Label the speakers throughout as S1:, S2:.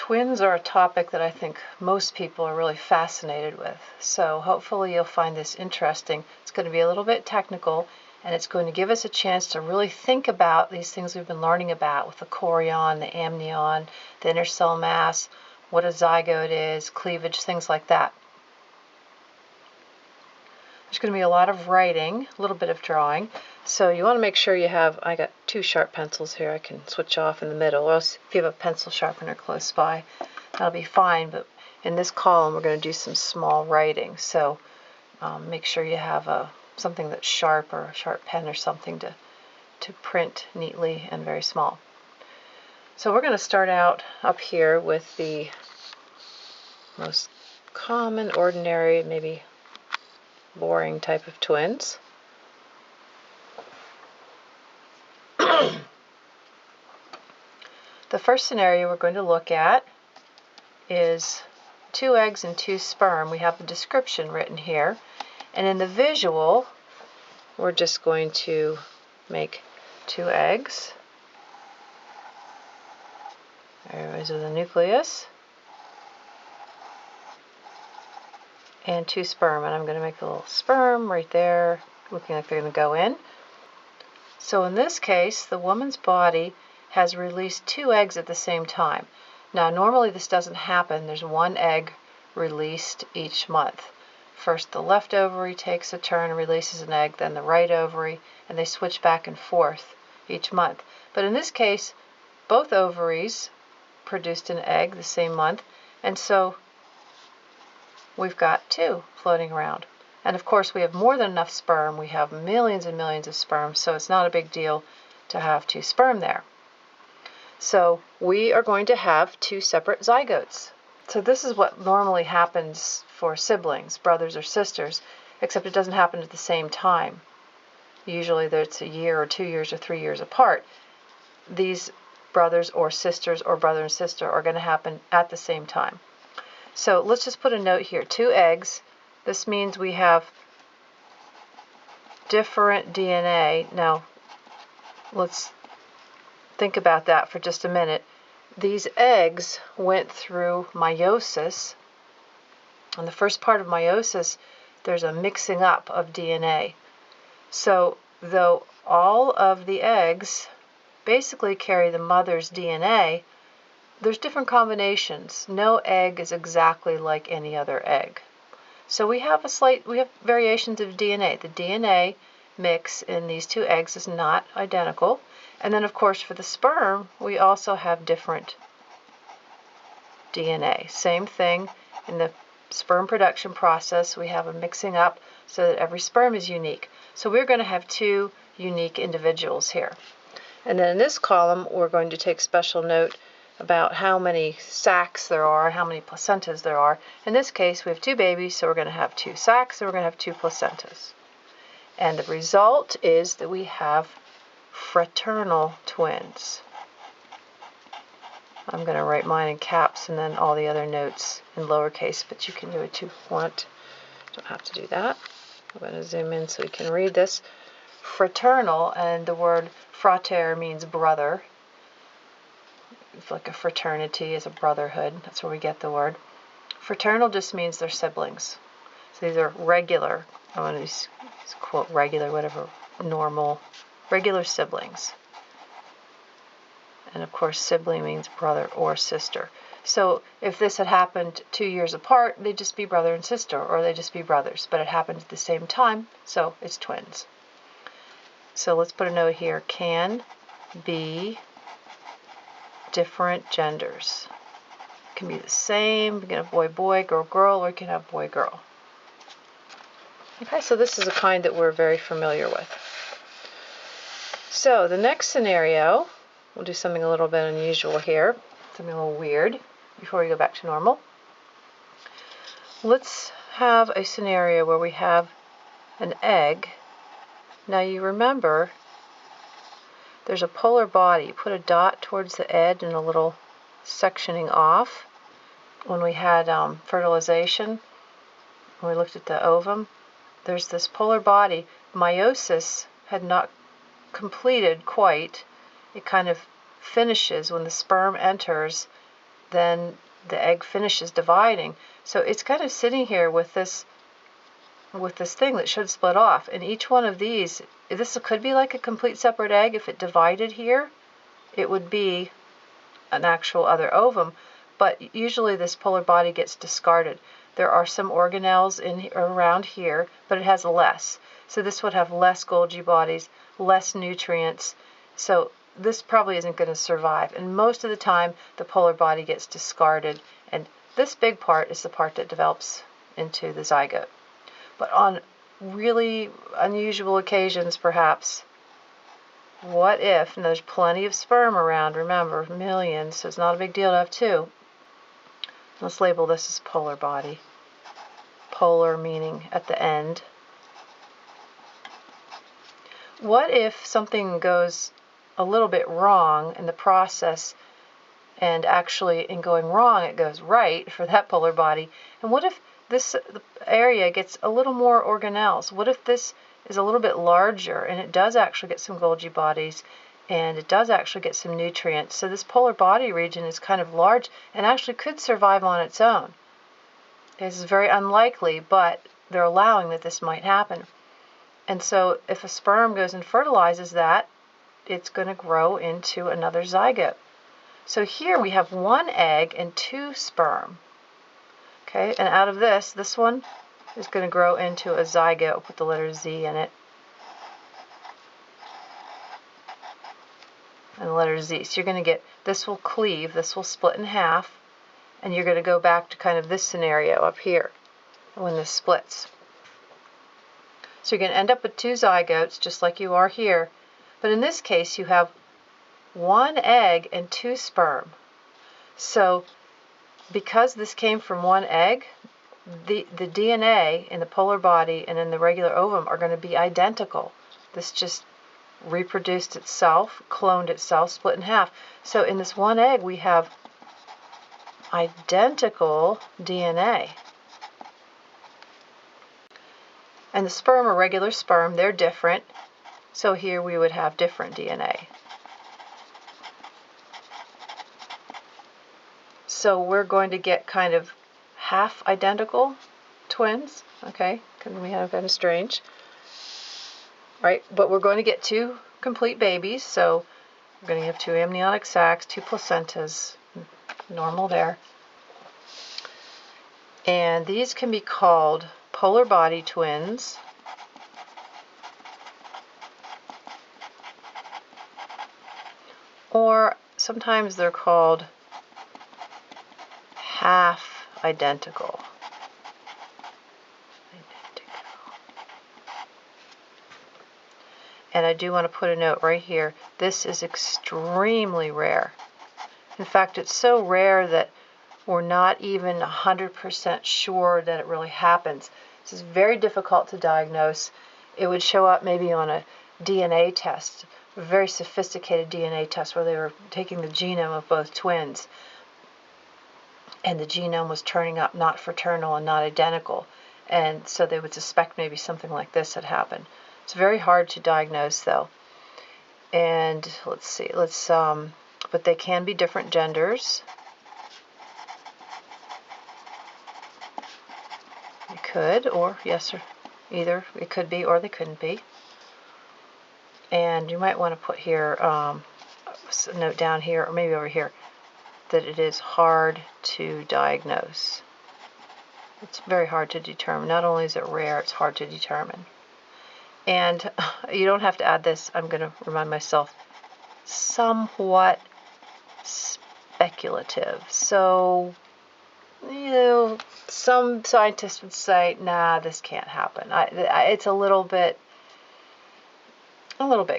S1: Twins are a topic that I think most people are really fascinated with, so hopefully you'll find this interesting. It's going to be a little bit technical, and it's going to give us a chance to really think about these things we've been learning about with the chorion, the amnion, the inner cell mass, what a zygote is, cleavage, things like that. There's going to be a lot of writing, a little bit of drawing, so you want to make sure you have, I got 2 sharp pencils here I can switch off in the middle, or else if you have a pencil sharpener close by, that'll be fine, but in this column we're going to do some small writing, so make sure you have something that's sharp, or a sharp pen or something to print neatly and very small. So we're going to start out up here with the most common, ordinary, maybe boring type of twins. The first scenario we're going to look at is 2 eggs and 2 sperm. We have the description written here, and in the visual we're just going to make 2 eggs. Those are the nucleus. And 2 sperm, and I'm going to make a little sperm right there, looking like they're going to go in. So in this case, the woman's body has released 2 eggs at the same time. Now normally this doesn't happen. There's 1 egg released each month. First the left ovary takes a turn and releases an egg, then the right ovary, and they switch back and forth each month. But in this case, both ovaries produced an egg the same month, and so we've got 2 floating around. And of course we have more than enough sperm. We have millions and millions of sperm, so it's not a big deal to have 2 sperm there. So we are going to have 2 separate zygotes. So this is what normally happens for siblings, brothers or sisters, except it doesn't happen at the same time. Usually it's a year or 2 years or 3 years apart. These brothers or sisters or brother and sister are going to happen at the same time. So let's just put a note here, 2 eggs. This means we have different DNA. Now, let's think about that for just a minute. These eggs went through meiosis. In the first part of meiosis, there's a mixing up of DNA. So, though all of the eggs basically carry the mother's DNA, there's different combinations. No egg is exactly like any other egg. So we have variations of DNA. The DNA mix in these 2 eggs is not identical. And then of course for the sperm, we also have different DNA. Same thing in the sperm production process, we have a mixing up so that every sperm is unique. So we're going to have 2 unique individuals here. And then in this column, we're going to take special note about how many sacs there are, how many placentas there are. In this case, we have 2 babies, so we're going to have 2 sacs, so we're going to have 2 placentas. And the result is that we have fraternal twins. I'm going to write mine in caps and then all the other notes in lowercase, but you can do it too if you want. Don't have to do that. I'm going to zoom in so we can read this. Fraternal, and the word frater means brother. It's like a fraternity is a brotherhood. That's where we get the word. Fraternal just means they're siblings. So these are regular, I want to use quote regular, whatever, normal, regular siblings. And of course sibling means brother or sister. So if this had happened 2 years apart, they'd just be brother and sister, or they'd just be brothers. But it happened at the same time, so it's twins. So let's put a note here, can be different genders. It can be the same, we can have boy, boy, girl, girl, or we can have boy, girl. Okay, so this is a kind that we're very familiar with. So the next scenario, we'll do something a little bit unusual here, something a little weird before we go back to normal. Let's have a scenario where we have an egg. Now you remember there's a polar body. You put a dot towards the edge and a little sectioning off. When we had fertilization, when we looked at the ovum, there's this polar body. Meiosis had not completed quite. It kind of finishes when the sperm enters then the egg finishes dividing. So it's kind of sitting here with this thing that should split off. And each one of these, this could be like a complete separate egg. If it divided here, it would be an actual other ovum. But usually this polar body gets discarded. There are some organelles around here, but it has less. So this would have less Golgi bodies, less nutrients. So this probably isn't going to survive. And most of the time, the polar body gets discarded. And this big part is the part that develops into the zygote. But on really unusual occasions, perhaps, what if, and there's plenty of sperm around, remember, millions, so it's not a big deal to have two. Let's label this as polar body. Polar meaning at the end. What if something goes a little bit wrong in the process, and actually in going wrong it goes right for that polar body? And what if this area gets a little more organelles? What if this is a little bit larger and it does actually get some Golgi bodies and it does actually get some nutrients? So this polar body region is kind of large and actually could survive on its own. This is very unlikely, but they're allowing that this might happen. And so if a sperm goes and fertilizes that, it's going to grow into another zygote. So here we have one egg and two sperm. Okay, and out of this one is going to grow into a zygote. I'll put the letter Z in it. And the letter Z. So you're going to get, this will cleave, this will split in half, and you're going to go back to kind of this scenario up here when this splits. So you're going to end up with two zygotes, just like you are here. But in this case, you have one egg and two sperm. So because this came from one egg, the DNA in the polar body and in the regular ovum are going to be identical. This just reproduced itself, cloned itself, split in half. So in this one egg, we have identical DNA. And the sperm are regular sperm, they're different. So here we would have different DNA. So we're going to get kind of half identical twins, okay? Can we have kind of strange, right? But we're going to get two complete babies, so we're going to have two amniotic sacs, two placentas, normal there. And these can be called polar body twins, or sometimes they're called half identical. And I do want to put a note right here. This is extremely rare. In fact, it's so rare that we're not even 100% sure that it really happens. This is very difficult to diagnose. It would show up maybe on a DNA test, a very sophisticated DNA test where they were taking the genome of both twins. And the genome was turning up not fraternal and not identical. And so they would suspect maybe something like this had happened. It's very hard to diagnose though. And let's see, but they can be different genders. They could, or yes, or either it could be or they couldn't be. And you might want to put here, a note down here, or maybe over here, that it is hard to diagnose. It's very hard to determine. Not only is it rare, it's hard to determine. And you don't have to add this. I'm going to remind myself, somewhat speculative. So, you know, some scientists would say, nah, this can't happen. It's a little bit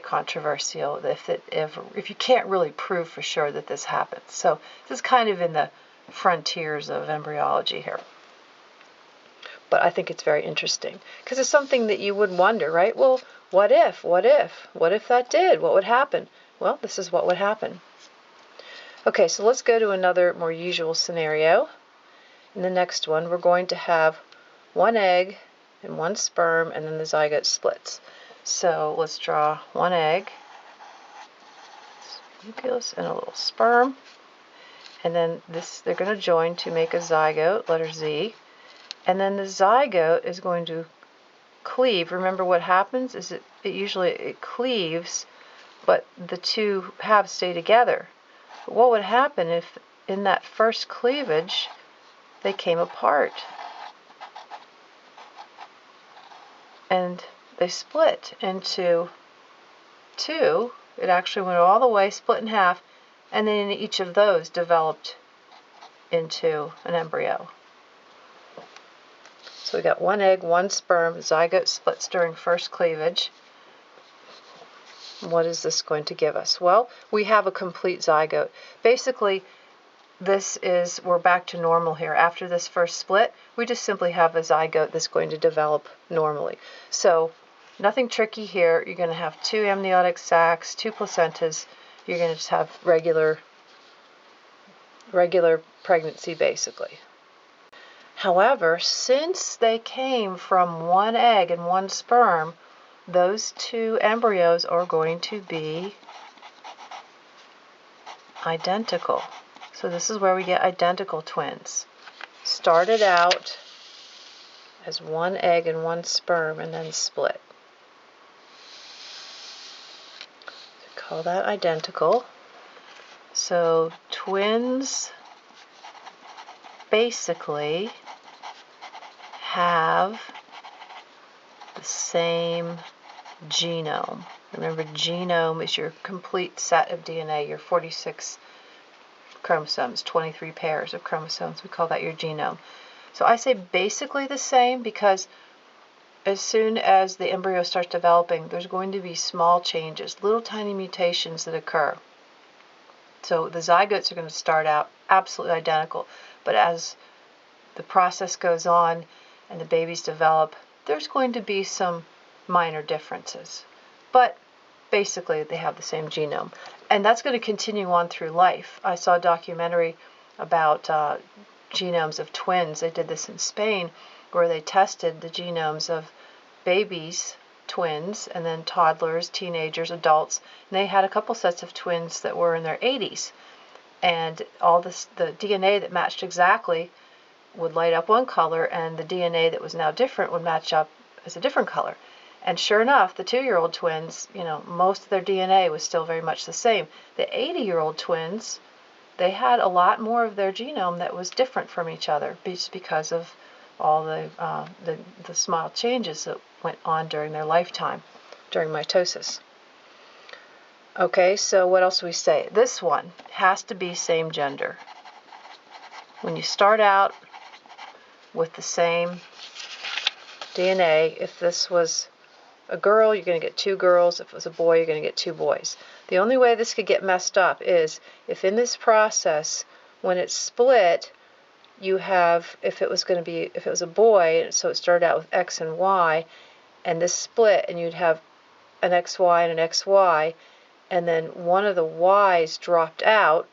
S1: controversial if you can't really prove for sure that this happens. So this is kind of in the frontiers of embryology here. But I think it's very interesting because it's something that you would wonder, right? Well, what if that did? What would happen? Well, this is what would happen. Okay, so let's go to another more usual scenario. In the next one, we're going to have one egg and one sperm, and then the zygote splits. So let's draw one egg, nucleus, and a little sperm. and then they're going to join to make a zygote, letter Z, and then the zygote is going to cleave. Remember what happens is it usually cleaves, but the two halves stay together. But what would happen if in that first cleavage they came apart and they split into two? It actually went all the way, split in half, and then each of those developed into an embryo. So we got one egg, one sperm, zygote splits during first cleavage. What is this going to give us? Well, we have a complete zygote. Basically, we're back to normal here. After this first split, we just simply have a zygote that's going to develop normally. So nothing tricky here. You're going to have two amniotic sacs, two placentas. You're going to just have regular pregnancy, basically. However, since they came from one egg and one sperm, those two embryos are going to be identical. So this is where we get identical twins. Started out as one egg and one sperm and then split. So call that identical. So twins basically have the same genome. Remember, genome is your complete set of DNA, your 46 chromosomes, 23 pairs of chromosomes. We call that your genome. So I say basically the same because as soon as the embryo starts developing, there's going to be small changes, little tiny mutations that occur. So the zygotes are going to start out absolutely identical, but as the process goes on and the babies develop, there's going to be some minor differences. But basically, they have the same genome. And that's going to continue on through life. I saw a documentary about genomes of twins. They did this in Spain, where they tested the genomes of babies, twins, and then toddlers, teenagers, adults. And they had a couple sets of twins that were in their 80s. And all the DNA that matched exactly would light up one color, and the DNA that was now different would match up as a different color. And sure enough, the 2-year-old twins, most of their DNA was still very much the same. The 80-year-old twins, they had a lot more of their genome that was different from each other, just because of all the small changes that went on during their lifetime, during mitosis. Okay, so what else do we say? This one has to be same gender. When you start out with the same DNA, if this was a girl, you're going to get 2 girls. If it was a boy, you're going to get 2 boys. The only way this could get messed up is if in this process, when it's split, you have, if it was a boy, so it started out with X and Y, and this split, and you'd have an XY and an XY, and then one of the Y's dropped out,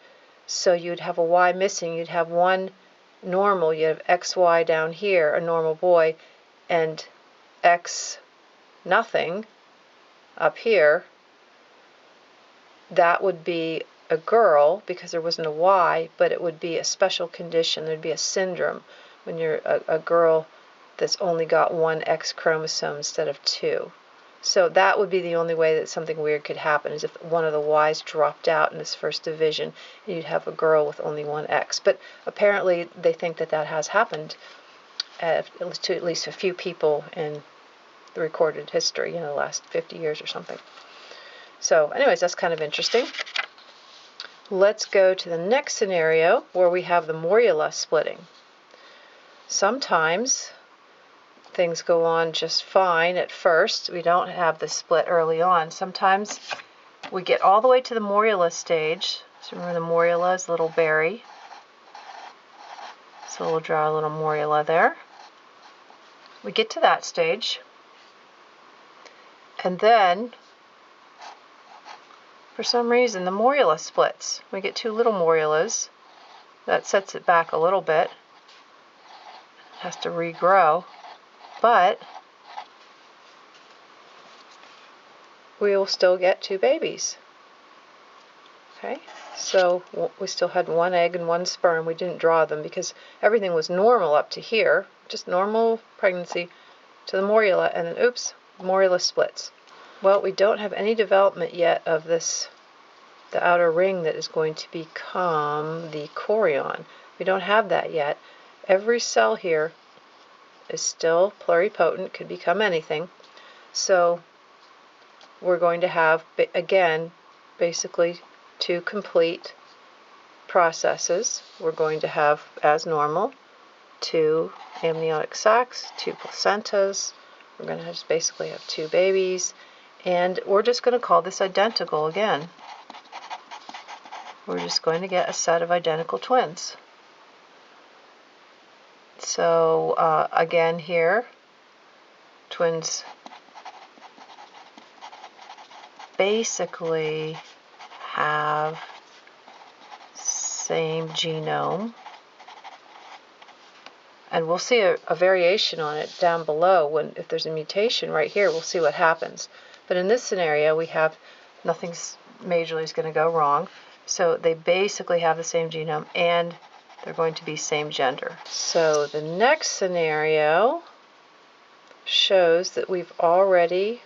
S1: so you'd have a Y missing. You'd have one normal, you'd have XY down here, a normal boy, and X nothing up here. That would be a girl because there wasn't a Y, but it would be a special condition. There'd be a syndrome when you're a girl that's only got one X chromosome instead of 2. So that would be the only way that something weird could happen, is if one of the Y's dropped out in this first division, and you'd have a girl with only one X. But apparently they think that has happened to at least a few people in the recorded history, the last 50 years or something. So anyways, that's kind of interesting. Let's go to the next scenario where we have the morula splitting. Sometimes things go on just fine at first. We don't have the split early on. Sometimes we get all the way to the morula stage. So remember, the morula is a little berry. So we'll draw a little morula there. We get to that stage. And then, for some reason, the morula splits. We get 2 little morulas. That sets it back a little bit. It has to regrow. But we will still get 2 babies. Okay, so we still had one egg and one sperm. We didn't draw them because everything was normal up to here, just normal pregnancy to the morula, and then oops, morula splits. Well, we don't have any development yet of this, the outer ring that is going to become the chorion. We don't have that yet. Every cell here is still pluripotent, could become anything. So we're going to have, again, basically two complete processes. We're going to have, as normal, two amniotic sacs, two placentas. We're going to just basically have two babies. And we're just going to call this identical again. We're just going to get a set of identical twins. So again here, twins basically have same genome, and we'll see a variation on it down below. If there's a mutation right here, we'll see what happens. But in this scenario, we have nothing majorly is going to go wrong. So they basically have the same genome, and they're going to be same gender. So the next scenario shows that we've already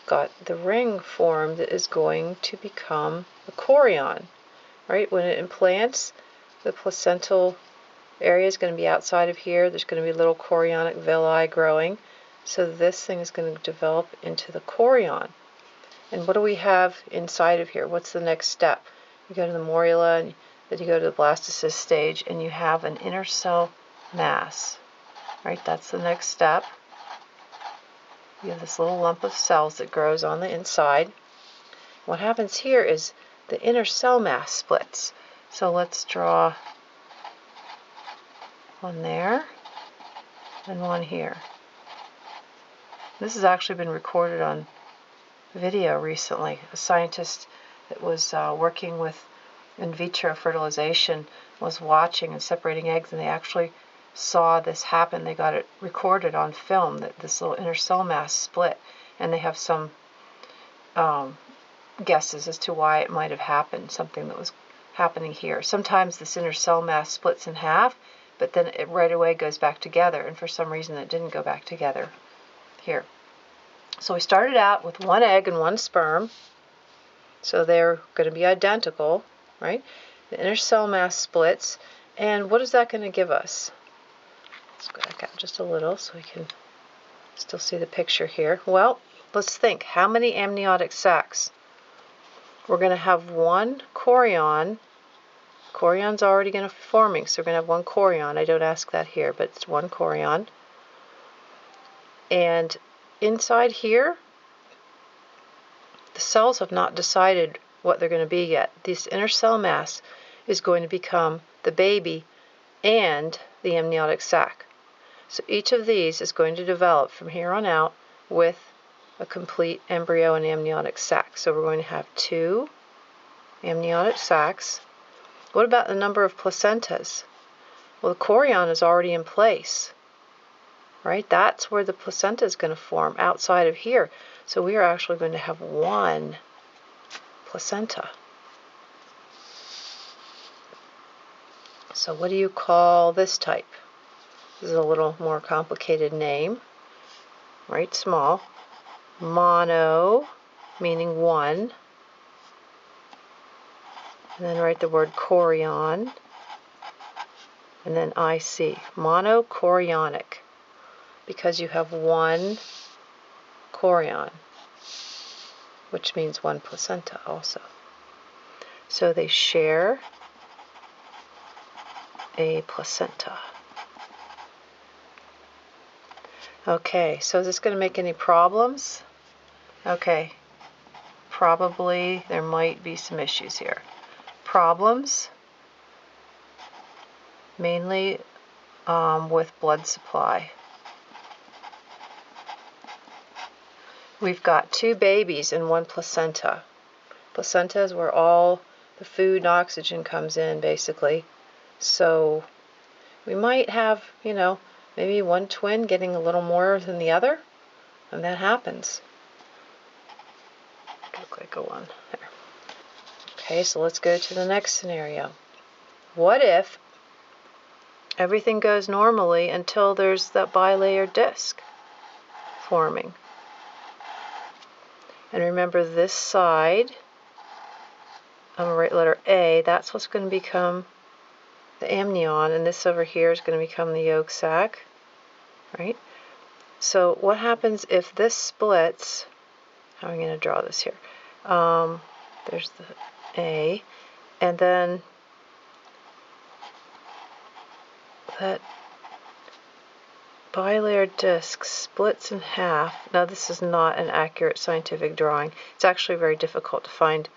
S1: got the ring formed that is going to become a chorion, right? When it implants, the placental area is going to be outside of here. There's going to be little chorionic villi growing. So this thing is going to develop into the chorion. And what do we have inside of here? What's the next step? You go to the morula, and then you go to the blastocyst stage, and you have an inner cell mass, right? That's the next step. You have this little lump of cells that grows on the inside. What happens here is the inner cell mass splits. So let's draw one there and one here. This has actually been recorded on video recently. A scientist that was working with in vitro fertilization was watching and separating eggs, and they actually saw this happen. They got it recorded on film, that this little inner cell mass split, and they have some guesses as to why it might have happened, something that was happening here. Sometimes this inner cell mass splits in half, but then it right away goes back together, and for some reason it didn't go back together here. So we started out with one egg and one sperm, so they're going to be identical, right? The inner cell mass splits, and what is that going to give us? Let's go back out just a little so we can still see the picture here. Well, let's think. How many amniotic sacs? We're going to have one chorion. Chorion's already going to be forming, so we're going to have one chorion. I don't ask that here, but it's one chorion. And inside here, the cells have not decided what they're going to be yet. This inner cell mass is going to become the baby and the amniotic sac. So each of these is going to develop from here on out with a complete embryo and amniotic sac. So we're going to have two amniotic sacs. What about the number of placentas? Well, the chorion is already in place, right? That's where the placenta is going to form, outside of here. So we are actually going to have one placenta. So what do you call this type? This is a little more complicated name, right? Small. Mono, meaning one. And then write the word chorion. And then IC, monochorionic, because you have one chorion, which means one placenta also. So they share a placenta. Okay, so is this going to make any problems? Okay, probably there might be some issues here. Problems, mainly with blood supply. We've got two babies and one placenta. Placenta is where all the food and oxygen comes in, basically. So we might have, maybe one twin getting a little more than the other, and that happens. Look like a one there. Okay, so let's go to the next scenario. What if everything goes normally until there's that bilayer disc forming? And remember, this side, I'm going to write letter A, that's what's going to become the amnion, and this over here is going to become the yolk sac, right? So what happens if this splits? How am I going to draw this here? There's the A, and then that bilayer disc splits in half. Now this is not an accurate scientific drawing. It's actually very difficult to find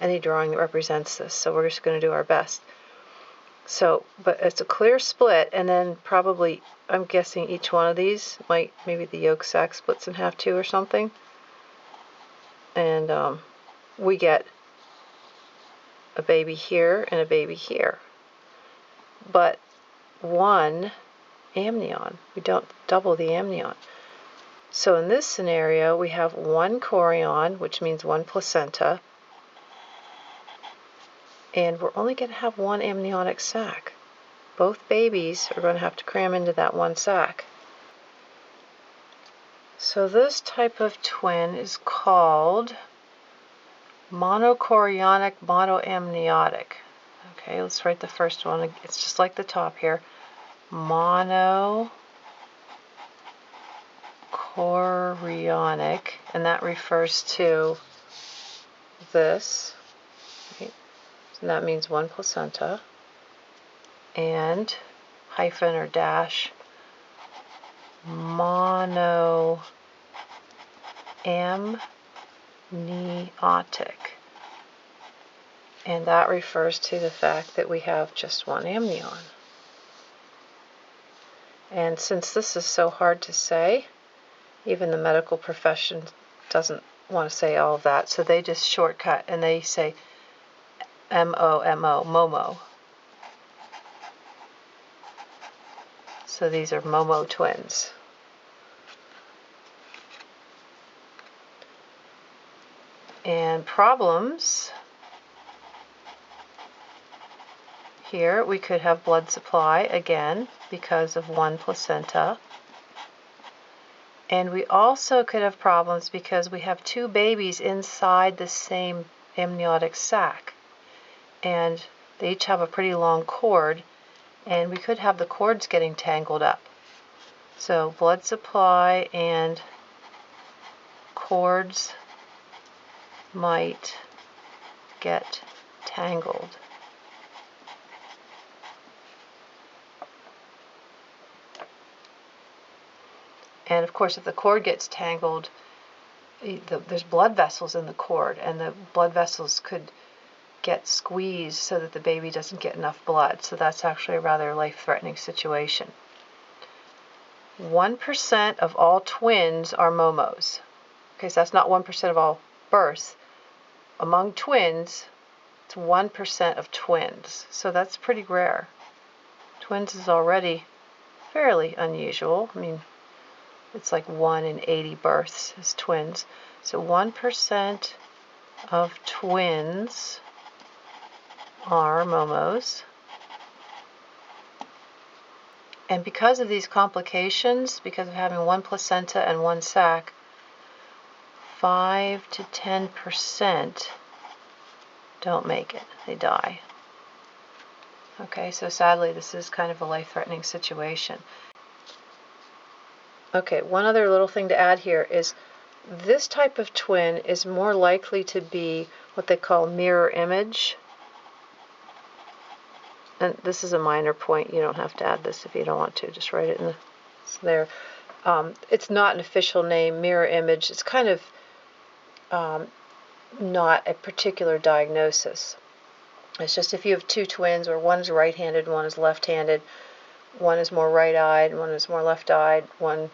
S1: any drawing that represents this, so we're just going to do our best. So, but it's a clear split, and then probably, I'm guessing each one of these might, maybe the yolk sac splits in half too or something. And we get a baby here and a baby here. But one amnion. We don't double the amnion. So in this scenario, we have one chorion, which means one placenta, and we're only going to have one amniotic sac. Both babies are going to have to cram into that one sac. So this type of twin is called Monochorionic monoamniotic. Okay, let's write the first one. It's just like the top here. Monochorionic, and that refers to this. Right? So that means one placenta. And hyphen or dash, monoamniotic. And that refers to the fact that we have just one amnion. And since this is so hard to say, even the medical profession doesn't want to say all of that, so they just shortcut and they say M-O-M-O, Momo. So these are Momo twins. And problems. Here we could have blood supply again because of one placenta. And we also could have problems because we have two babies inside the same amniotic sac. And they each have a pretty long cord, and we could have the cords getting tangled up. So blood supply and cords might get tangled. And of course, if the cord gets tangled, there's blood vessels in the cord, and the blood vessels could get squeezed so that the baby doesn't get enough blood. So that's actually a rather life-threatening situation. 1% of all twins are momos. Okay, so that's not 1% of all births. Among twins, it's 1% of twins. So that's pretty rare. Twins is already fairly unusual. I mean, it's like 1 in 80 births is twins. So 1% of twins are momos. And because of these complications, because of having one placenta and one sac, 5 to 10% don't make it. They die. Okay, so sadly this is kind of a life-threatening situation. Okay, one other little thing to add here is this type of twin is more likely to be what they call mirror image. And this is a minor point. You don't have to add this if you don't want to. Just write it in there. It's not an official name, mirror image. It's kind of not a particular diagnosis. It's just if you have two twins where one is right-handed, one is left-handed, one is more right-eyed, one is more left-eyed, one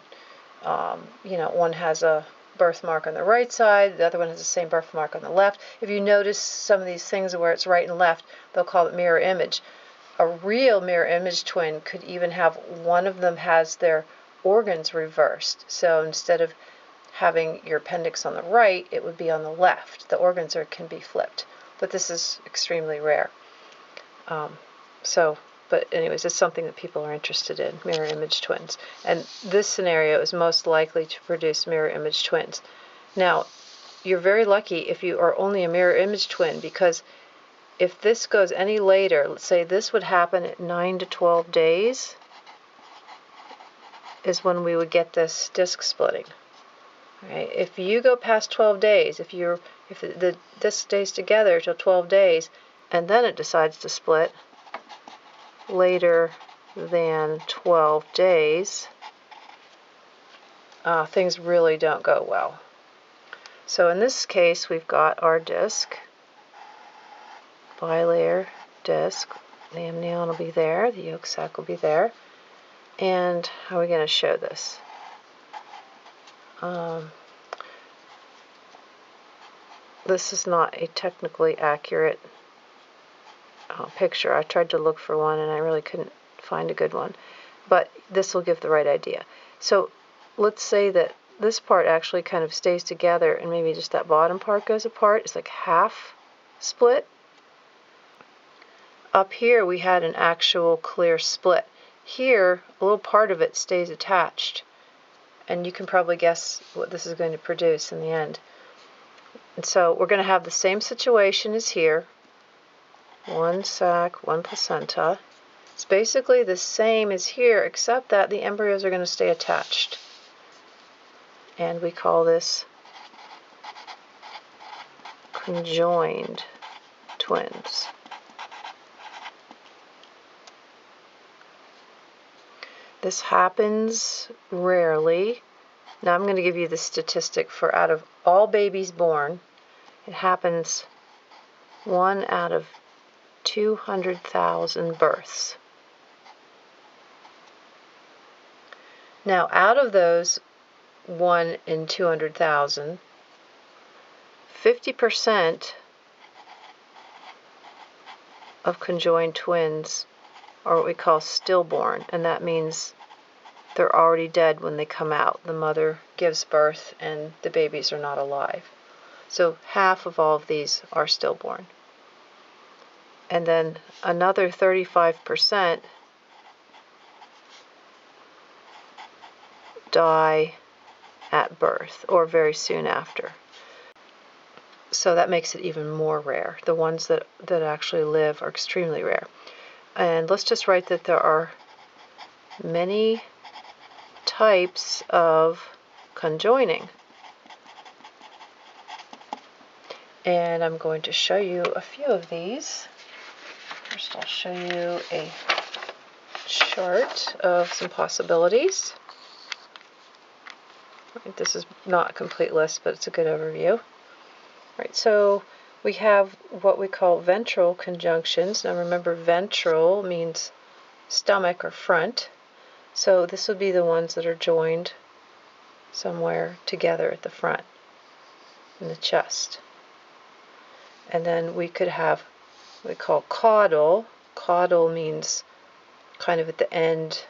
S1: has a birthmark on the right side, the other one has the same birthmark on the left. If you notice some of these things where it's right and left, they'll call it mirror image. A real mirror image twin could even have one of them has their organs reversed. So instead of having your appendix on the right, it would be on the left. The organs can be flipped. but this is extremely rare. But anyways, it's something that people are interested in, mirror image twins. And this scenario is most likely to produce mirror image twins. Now, you're very lucky if you are only a mirror image twin, because if this goes any later, let's say this would happen at 9 to 12 days, is when we would get this disc splitting. Right? If you go past 12 days, if the disc stays together till 12 days, and then it decides to split later than 12 days, things really don't go well. So in this case, we've got our disc, bilayer disc. The amnion will be there, the yolk sac will be there. And how are we going to show this? This is not a technically accurate picture. I tried to look for one and I really couldn't find a good one, but this will give the right idea. So let's say that this part actually kind of stays together and maybe just that bottom part goes apart. It's like half split. Up here we had an actual clear split. Here a little part of it stays attached, and you can probably guess what this is going to produce in the end. And so we're going to have the same situation as here. One sac, one placenta. It's basically the same as here, except that the embryos are going to stay attached. And we call this conjoined twins. This happens rarely. Now I'm going to give you the statistic for out of all babies born, it happens 1 out of 200,000 births. Now out of those 1 in 200,000, 50% of conjoined twins are what we call stillborn, and that means they're already dead when they come out. The mother gives birth and the babies are not alive. So half of all of these are stillborn. And then another 35% die at birth or very soon after. So that makes it even more rare. The ones that actually live are extremely rare. And let's just write that there are many types of conjoining. And I'm going to show you a few of these. First I'll show you a chart of some possibilities. This is not a complete list, but it's a good overview. Right, so we have what we call ventral conjunctions. Now remember, ventral means stomach or front. So this would be the ones that are joined somewhere together at the front in the chest. And then we could have what we call caudal. Caudal means kind of at the end.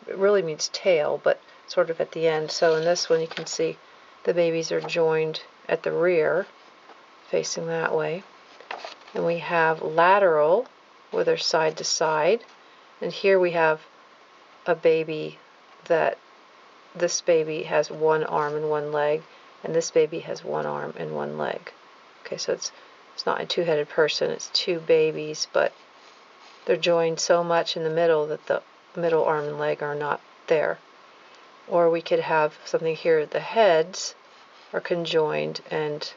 S1: It really means tail, but sort of at the end. So in this one you can see the babies are joined at the rear, facing that way. And we have lateral, where they're side to side. And here we have a baby that this baby has one arm and one leg, and this baby has one arm and one leg. Okay, so it's not a two-headed person, it's two babies, but they're joined so much in the middle that the middle arm and leg are not there. Or we could have something here, the heads are conjoined, and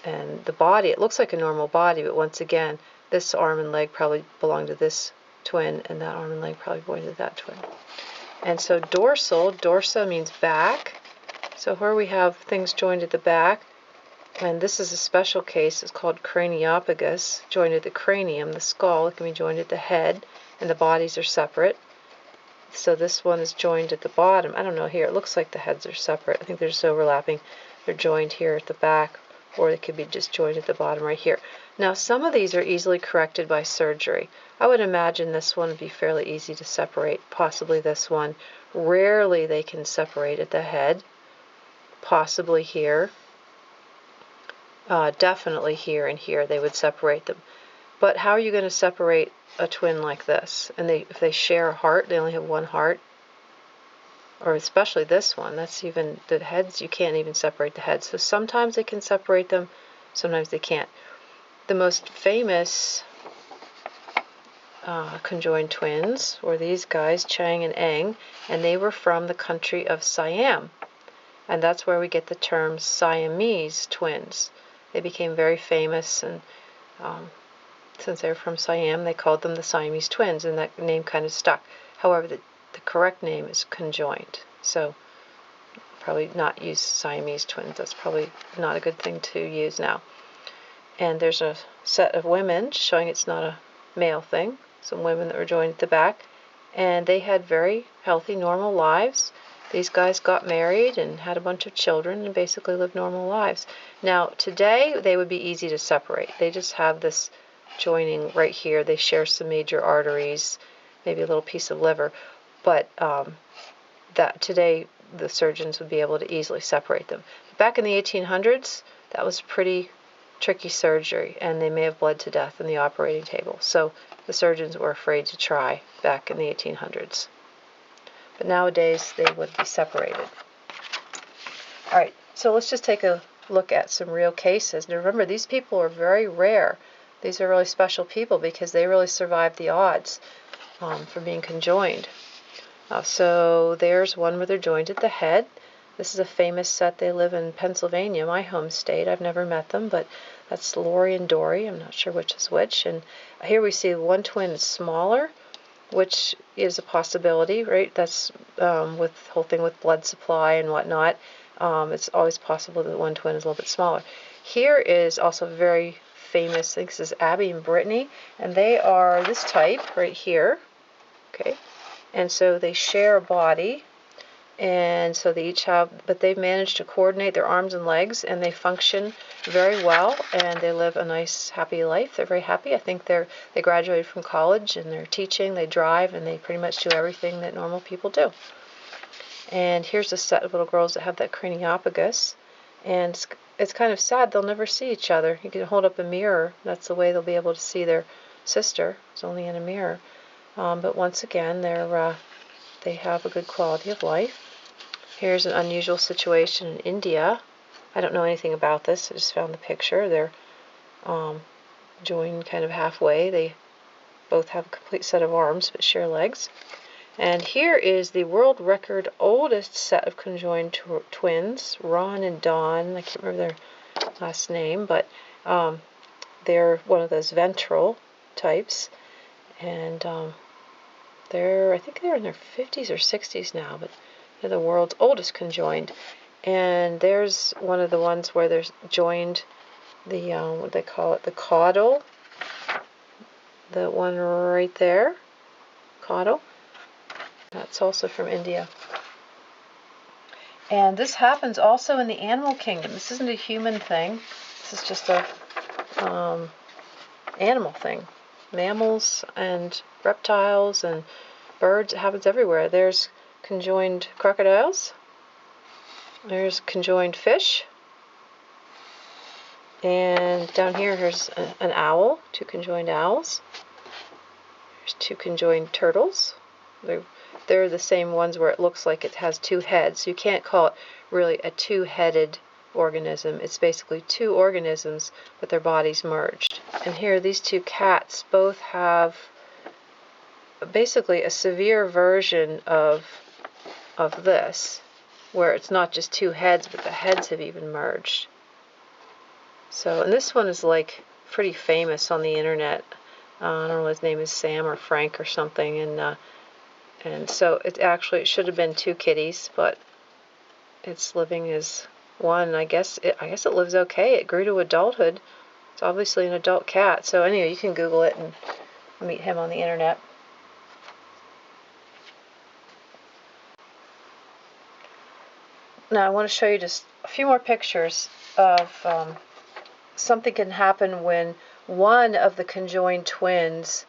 S1: the body, it looks like a normal body, but once again, this arm and leg probably belong to this twin, and that arm and leg probably belong to that twin. And so dorsal, dorsa means back. So here we have things joined at the back, and this is a special case. It's called craniopagus, joined at the cranium, the skull. It can be joined at the head, and the bodies are separate. So this one is joined at the bottom. I don't know here. It looks like the heads are separate. I think they're just overlapping. They're joined here at the back, or they could be just joined at the bottom right here. Now some of these are easily corrected by surgery. I would imagine this one would be fairly easy to separate, possibly this one. Rarely they can separate at the head, possibly here. definitely here and here they would separate them. But how are you going to separate a twin like this? And if they share a heart, they only have one heart. Or especially this one, that's even, the heads, you can't even separate the heads. So sometimes they can separate them, sometimes they can't. The most famous conjoined twins were these guys, Chang and Eng, and they were from the country of Siam. And that's where we get the term Siamese twins. They became very famous, and since they were from Siam, they called them the Siamese twins, and that name kind of stuck. However, the correct name is conjoined. So probably not use Siamese twins. That's probably not a good thing to use now. And there's a set of women showing it's not a male thing. Some women that were joined at the back. And they had very healthy, normal lives. These guys got married and had a bunch of children and basically lived normal lives. Now, today, they would be easy to separate. They just have this joining right here. They share some major arteries, maybe a little piece of liver. But that today, the surgeons would be able to easily separate them. Back in the 1800s, that was pretty tricky surgery, and they may have bled to death in the operating table. So the surgeons were afraid to try back in the 1800s. But nowadays, they would be separated. All right, so let's just take a look at some real cases. Now remember, these people are very rare. These are really special people because they really survived the odds for being conjoined. So there's one where they're joined at the head. This is a famous set. They live in Pennsylvania, my home state. I've never met them, but that's Lori and Dory. I'm not sure which is which. And here we see one twin is smaller, which is a possibility, right? That's with the whole thing with blood supply and whatnot. It's always possible that one twin is a little bit smaller. Here is also very famous. I think this is Abby and Brittany, and they are this type right here. Okay, and so they share a body. And so they each have, but they've managed to coordinate their arms and legs, and they function very well, and they live a nice, happy life. They're very happy. I think they graduated from college, and they're teaching, they drive, and they pretty much do everything that normal people do. And here's a set of little girls that have that craniopagus, and it's kind of sad. They'll never see each other. You can hold up a mirror. That's the way they'll be able to see their sister. It's only in a mirror. But once again, they have a good quality of life. Here's an unusual situation in India. I don't know anything about this. I just found the picture. They're joined kind of halfway. They both have a complete set of arms but share legs. And here is the world record oldest set of conjoined twins, Ron and Dawn. I can't remember their last name, but they're one of those ventral types. And I think they're in their 50s or 60s now, but they're the world's oldest conjoined. And there's one of the ones where there's joined the, what they call it, the caudal. The one right there, caudal. That's also from India. And this happens also in the animal kingdom. This isn't a human thing. This is just a animal thing. Mammals and reptiles and birds. It happens everywhere. There's conjoined crocodiles. There's conjoined fish. And down here, here's an owl, two conjoined owls. There's two conjoined turtles. They're the same ones where it looks like it has two heads. You can't call it really a two-headed organism. It's basically two organisms with their bodies merged. And here, these two cats both have basically a severe version of this, where it's not just two heads, but the heads have even merged. So, and this one is like pretty famous on the internet. I don't know, his name is Sam or Frank or something, and so it should have been two kitties, but it's living as one. I guess it lives okay. It grew to adulthood. It's obviously an adult cat. So anyway, you can Google it and meet him on the internet. Now I want to show you just a few more pictures of something can happen when one of the conjoined twins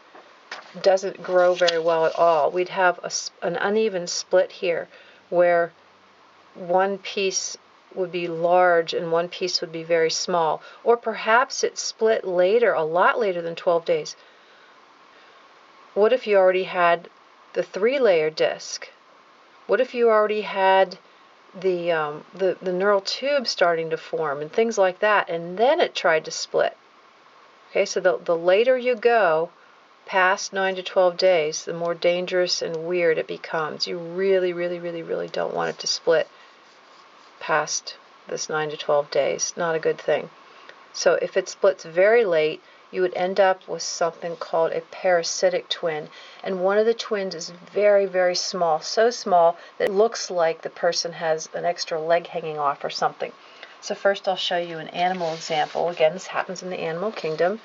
S1: doesn't grow very well at all. We'd have an uneven split here where one piece would be large and one piece would be very small. Or perhaps it split later, a lot later than 12 days. What if you already had the 3-layer disc? What if you already had the neural tube starting to form and things like that, and then it tried to split? Okay, so the later you go past 9 to 12 days, the more dangerous and weird it becomes. You really, really, really, really don't want it to split past this 9 to 12 days. Not a good thing. So if it splits very late, you would end up with something called a parasitic twin. And one of the twins is very, very small, so small that it looks like the person has an extra leg hanging off or something. So first I'll show you an animal example. Again, this happens in the animal kingdom.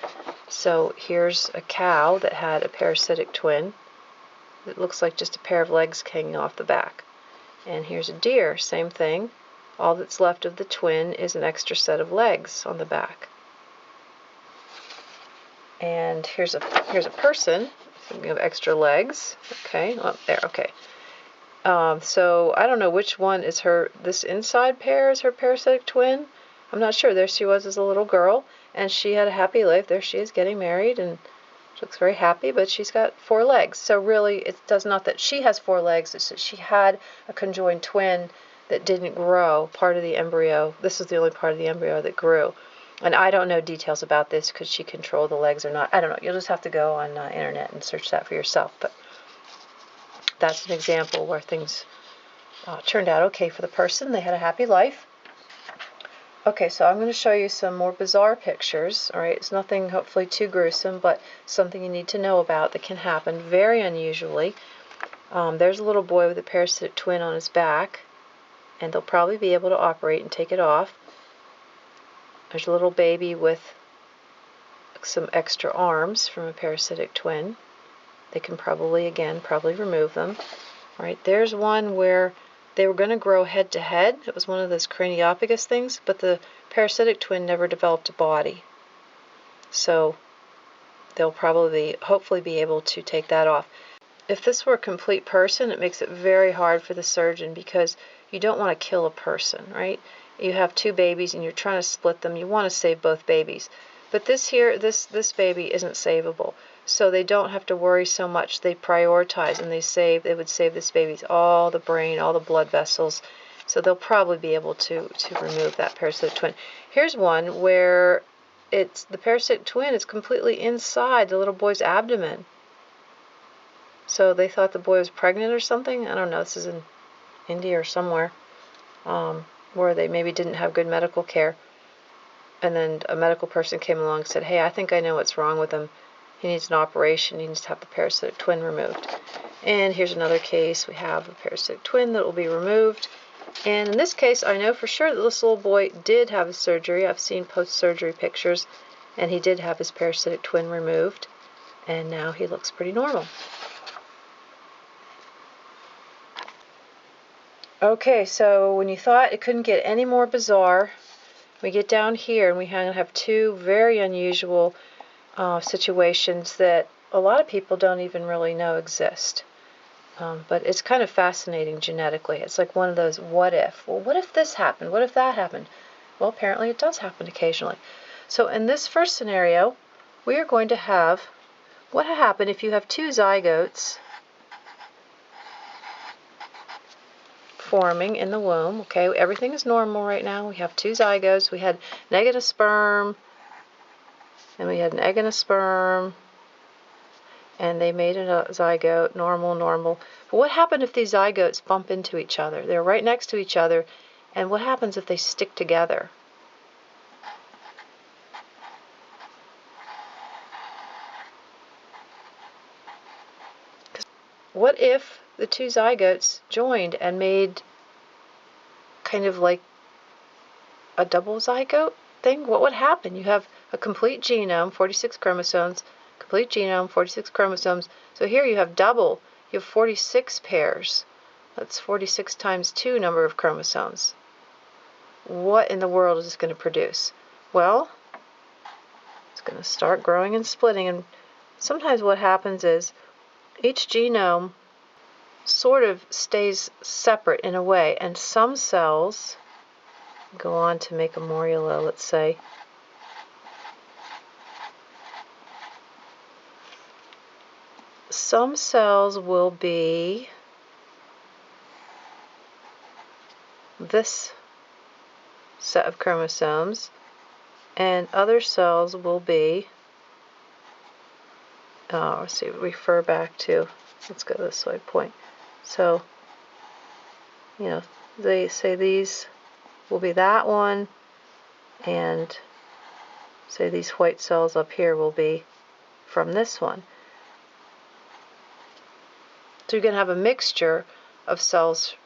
S1: So here's a cow that had a parasitic twin. It looks like just a pair of legs hanging off the back. And here's a deer, same thing. All that's left of the twin is an extra set of legs on the back. And here's a person. We have extra legs. Okay, well, there. Okay. So I don't know which one is her. This inside pair is her parasitic twin. I'm not sure. There she was as a little girl, and she had a happy life. There she is getting married, and she looks very happy. But she's got 4 legs. So really, it does not that she has 4 legs. It's that she had a conjoined twin that didn't grow. Part of the embryo. This is the only part of the embryo that grew. And I don't know details about this. Could she control the legs or not? I don't know. You'll just have to go on internet and search that for yourself. But that's an example where things turned out okay for the person. They had a happy life. Okay, so I'm going to show you some more bizarre pictures. All right, it's nothing hopefully too gruesome, but something you need to know about that can happen very unusually. There's a little boy with a parasitic twin on his back, and they'll probably be able to operate and take it off. There's a little baby with some extra arms from a parasitic twin. They can probably remove them. All right, there's one where they were going to grow head to head. It was one of those craniopagus things, but the parasitic twin never developed a body. So they'll hopefully be able to take that off. If this were a complete person, it makes it very hard for the surgeon because you don't want to kill a person, right? You have 2 babies and you're trying to split them. You want to save both babies. But this baby isn't savable. So they don't have to worry so much. They prioritize and they would save this baby's all the brain, all the blood vessels. So they'll probably be able to remove that parasitic twin. Here's one where the parasitic twin is completely inside the little boy's abdomen. So they thought the boy was pregnant or something. I don't know. This is in India or somewhere. Where they maybe didn't have good medical care. And then a medical person came along and said, hey, I think I know what's wrong with him. He needs an operation. He needs to have the parasitic twin removed. And here's another case. We have a parasitic twin that will be removed. And in this case, I know for sure that this little boy did have his surgery. I've seen post-surgery pictures, and he did have his parasitic twin removed. And now he looks pretty normal. Okay, so when you thought it couldn't get any more bizarre, we get down here and we have 2 very unusual situations that a lot of people don't even really know exist. But it's kind of fascinating genetically. It's like one of those what if. Well, what if this happened? What if that happened? Well, apparently it does happen occasionally. So in this first scenario, we are going to have what happened if you have 2 zygotes forming in the womb. Okay, everything is normal right now. We have 2 zygotes. We had an egg and a sperm, and we had an egg and a sperm, and they made a zygote. Normal. But what happened if these zygotes bump into each other? They're right next to each other, and what happens if they stick together? What if the 2 zygotes joined and made kind of like a double zygote thing? What would happen? You have a complete genome, 46 chromosomes, complete genome, 46 chromosomes. So here you have double. You have 46 pairs. That's 46 times 2 number of chromosomes. What in the world is this going to produce? Well, it's going to start growing and splitting. And sometimes what happens is each genome sort of stays separate in a way, and some cells go on to make a morula, let's say. Some cells will be this set of chromosomes, and other cells will be, let's see, refer back to, let's go this way, point. So, you know, they say these will be that one, and say these white cells up here will be from this one. So you're going to have a mixture of cells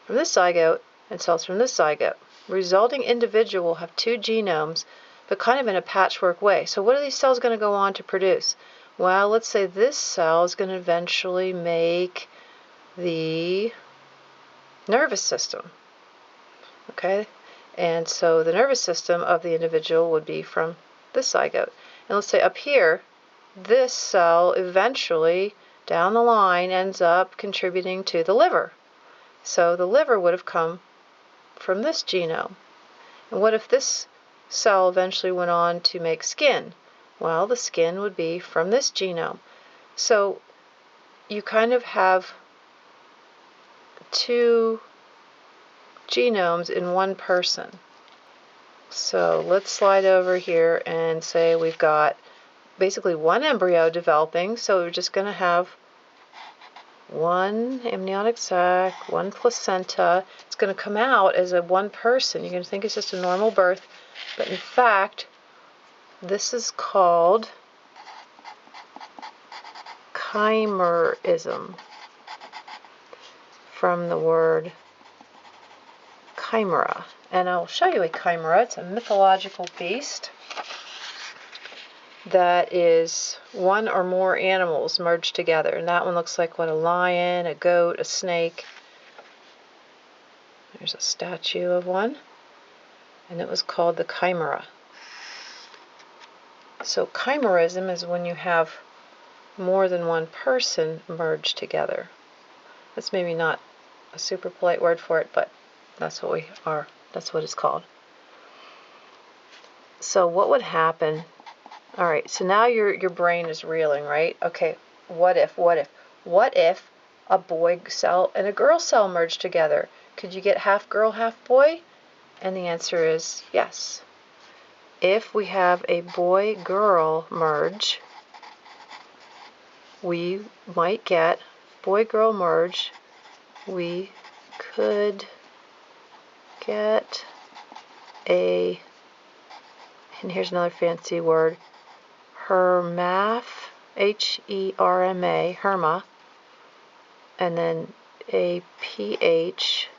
S1: from this zygote and cells from this zygote. The resulting individual will have two genomes, but kind of in a patchwork way. So what are these cells going to go on to produce? Well, let's say this cell is going to eventually make the nervous system. Okay? And so the nervous system of the individual would be from this zygote. And let's say up here, this cell eventually, down the line, ends up contributing to the liver. So the liver would have come from this genome. And what if this cell eventually went on to make skin? Well, the skin would be from this genome. So you kind of have two genomes in one person. So let's slide over here and say we've got basically one embryo developing, so we're just going to have one amniotic sac, one placenta. It's going to come out as a one person. You're going to think it's just a normal birth, but in fact, this is called chimerism, from the word chimera. And I'll show you a chimera. It's a mythological beast that is one or more animals merged together. And that one looks like what, a lion, a goat, a snake. There's a statue of one. And it was called the chimera. So chimerism is when you have more than one person merged together. That's maybe not a super polite word for it, but that's what we are. That's what it's called. So what would happen? All right, so now your brain is reeling, right? Okay, what if a boy cell and a girl cell merged together? Could you get half girl, half boy? And the answer is yes. If we have a boy-girl merge, we might get boy-girl merge. We could get a, and here's another fancy word, hermaph, H-E-R-M-A, herma, and then a P-H-R-O-D-I-T-E.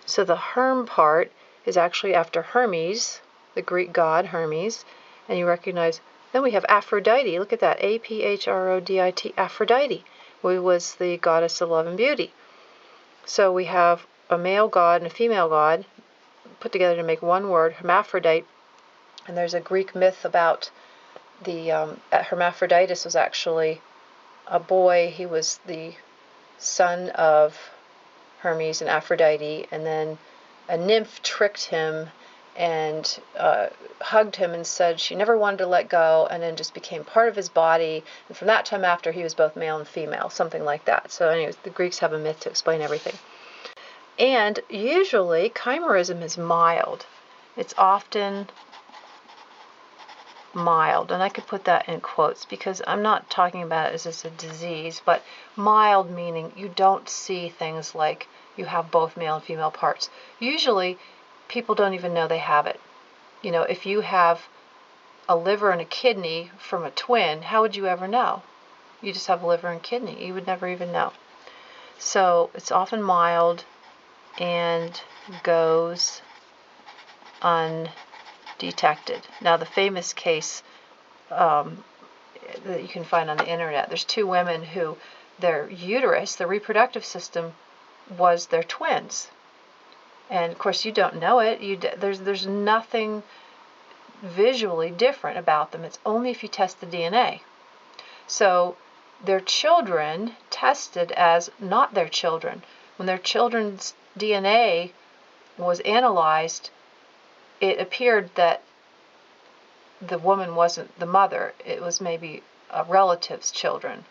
S1: So the herm part is actually after Hermes, the Greek god Hermes, and you recognize, then we have Aphrodite. Look at that, A-P-H-R-O-D-I-T, Aphrodite, who was the goddess of love and beauty. So we have a male god and a female god put together to make one word, hermaphrodite. And there's a Greek myth about the Hermaphroditus was actually a boy. He was the son of Hermes and Aphrodite, and then a nymph tricked him and hugged him and said she never wanted to let go, and then just became part of his body. And from that time after, he was both male and female, something like that. So anyways, the Greeks have a myth to explain everything. And usually, chimerism is mild. It's often mild, and I could put that in quotes because I'm not talking about it as a disease, but mild meaning you don't see things like you have both male and female parts. Usually, people don't even know they have it. You know, if you have a liver and a kidney from a twin, how would you ever know? You just have a liver and kidney. You would never even know. So it's often mild and goes undetected. Now, the famous case that you can find on the internet, there's two women who their uterus, the reproductive system, was their twins. And of course, you don't know it. There's nothing visually different about them. It's only if you test the DNA. So their children tested as not their children. When their children's DNA was analyzed, it appeared that the woman wasn't the mother. It was maybe a relative's children.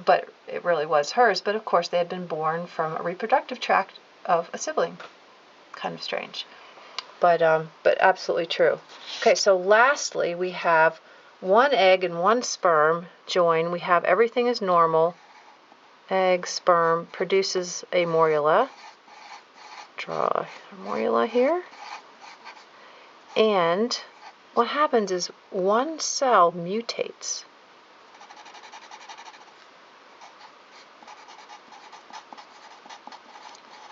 S1: But it really was hers. But of course, they had been born from a reproductive tract of a sibling. Kind of strange. But absolutely true. Okay, so lastly, we have one egg and one sperm join. We have everything is normal. Egg, sperm produces a morula. Draw a morula here. And what happens is one cell mutates.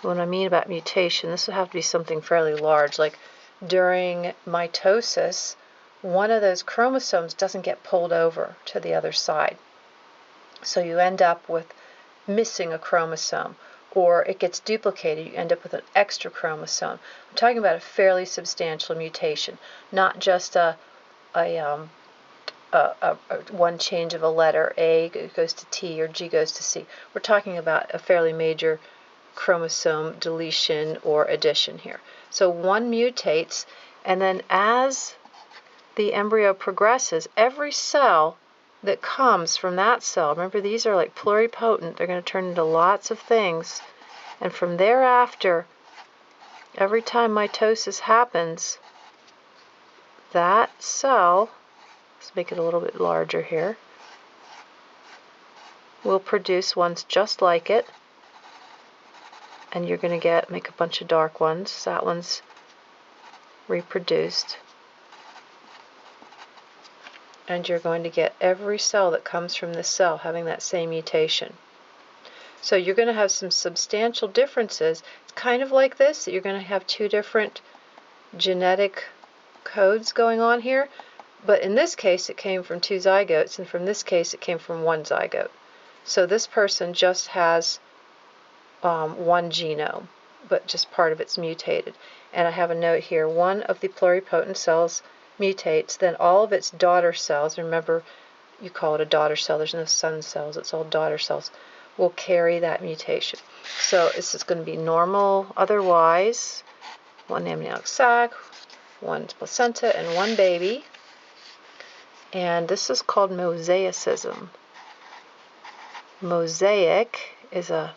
S1: What I mean about mutation, this would have to be something fairly large, like during mitosis, one of those chromosomes doesn't get pulled over to the other side. So you end up with missing a chromosome, or it gets duplicated, you end up with an extra chromosome. I'm talking about a fairly substantial mutation, not just one change of a letter, A goes to T or G goes to C. We're talking about a fairly major chromosome deletion or addition here. So one mutates, and then as the embryo progresses, every cell that comes from that cell, remember these are like pluripotent, they're going to turn into lots of things, and from thereafter, every time mitosis happens, that cell, let's make it a little bit larger here, will produce ones just like it. And you're going to make a bunch of dark ones. That one's reproduced. And you're going to get every cell that comes from this cell having that same mutation. So you're going to have some substantial differences. It's kind of like this, that you're going to have two different genetic codes going on here. But in this case, it came from two zygotes, and from this case, it came from one zygote. So this person just has one genome, but just part of it's mutated. And I have a note here, one of the pluripotent cells mutates, then all of its daughter cells, remember you call it a daughter cell, there's no son cells, it's all daughter cells, will carry that mutation. So this is going to be normal otherwise, one amniotic sac, one placenta, and one baby. And this is called Mosaicism. Mosaic is a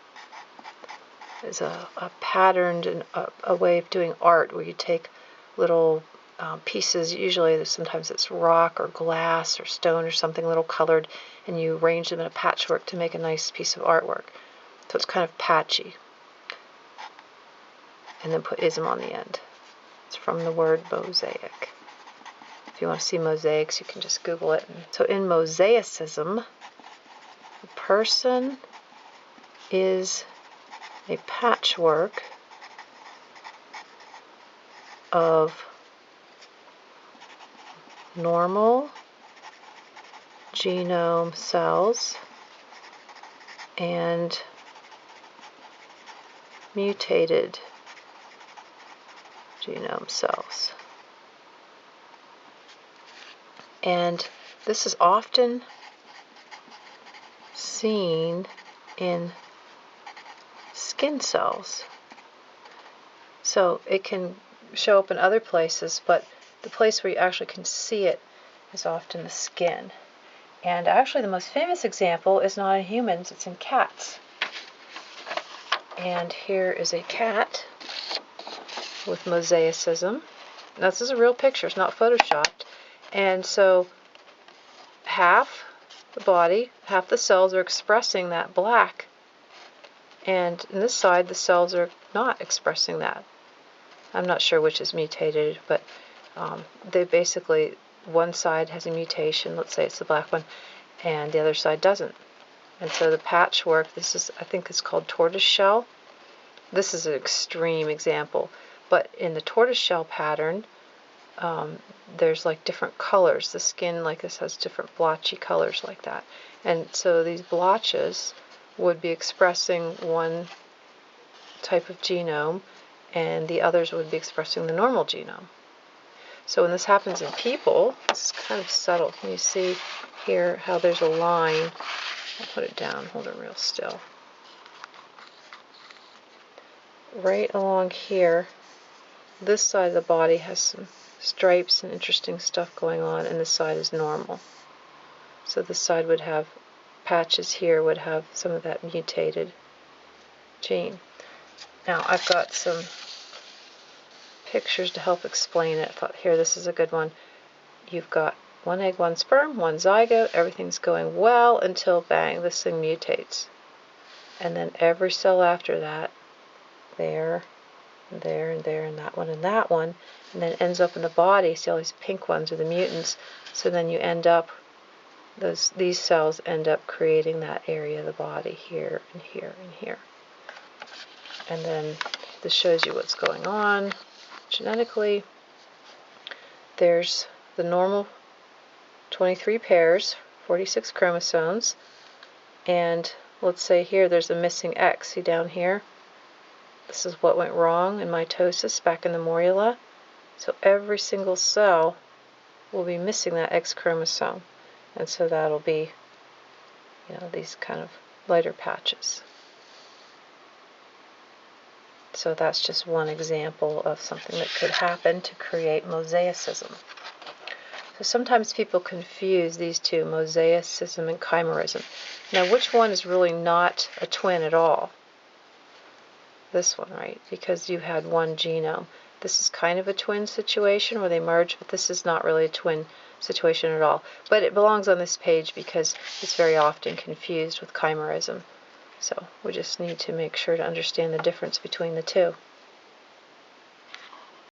S1: patterned and a way of doing art where you take little pieces, usually sometimes it's rock or glass or stone or something, little colored, and you arrange them in a patchwork to make a nice piece of artwork. So it's kind of patchy. And then put ism on the end. It's from the word mosaic. If you want to see mosaics, you can just Google it. So in Mosaicism, the person is a patchwork of normal genome cells and mutated genome cells. And this is often seen in skin cells. So it can show up in other places, but the place where you actually can see it is often the skin. And actually the most famous example is not in humans, it's in cats. And here is a cat with mosaicism. Now this is a real picture, it's not photoshopped. And so half the body, half the cells are expressing that black. And in this side, the cells are not expressing that. I'm not sure which is mutated, but they basically, one side has a mutation, let's say it's the black one, and the other side doesn't. And so the patchwork, this is, I think it's called tortoiseshell. This is an extreme example, but in the tortoiseshell pattern, there's like different colors. The skin like this has different blotchy colors like that. And so these blotches would be expressing one type of genome, and the others would be expressing the normal genome. So when this happens in people, this is kind of subtle. Can you see here how there's a line I'll put it down, hold it real still. Right along here, this side of the body has some stripes and interesting stuff going on, and this side is normal. So this side would have patches here, would have some of that mutated gene. Now I've got some pictures to help explain it. I thought, here, this is a good one. You've got one egg, one sperm, one zygote, everything's going well until bang, this thing mutates. And then every cell after that, there, and there, and there, and that one, and then it ends up in the body. See all these pink ones are the mutants. So then you end up, these cells end up creating that area of the body here, and here, and here. And then this shows you what's going on genetically. There's the normal 23 pairs, 46 chromosomes, and let's say here there's a missing X. See down here? This is what went wrong in mitosis back in the morula. So every single cell will be missing that X chromosome, and so that'll be, these kind of lighter patches. So that's just one example of something that could happen to create mosaicism. So sometimes people confuse these two, mosaicism and chimerism. Now, which one is really not a twin at all? This one, right? Because you had one genome. This is kind of a twin situation where they merge, but this is not really a twin situation at all. But it belongs on this page because it's very often confused with chimerism. So we just need to make sure to understand the difference between the two.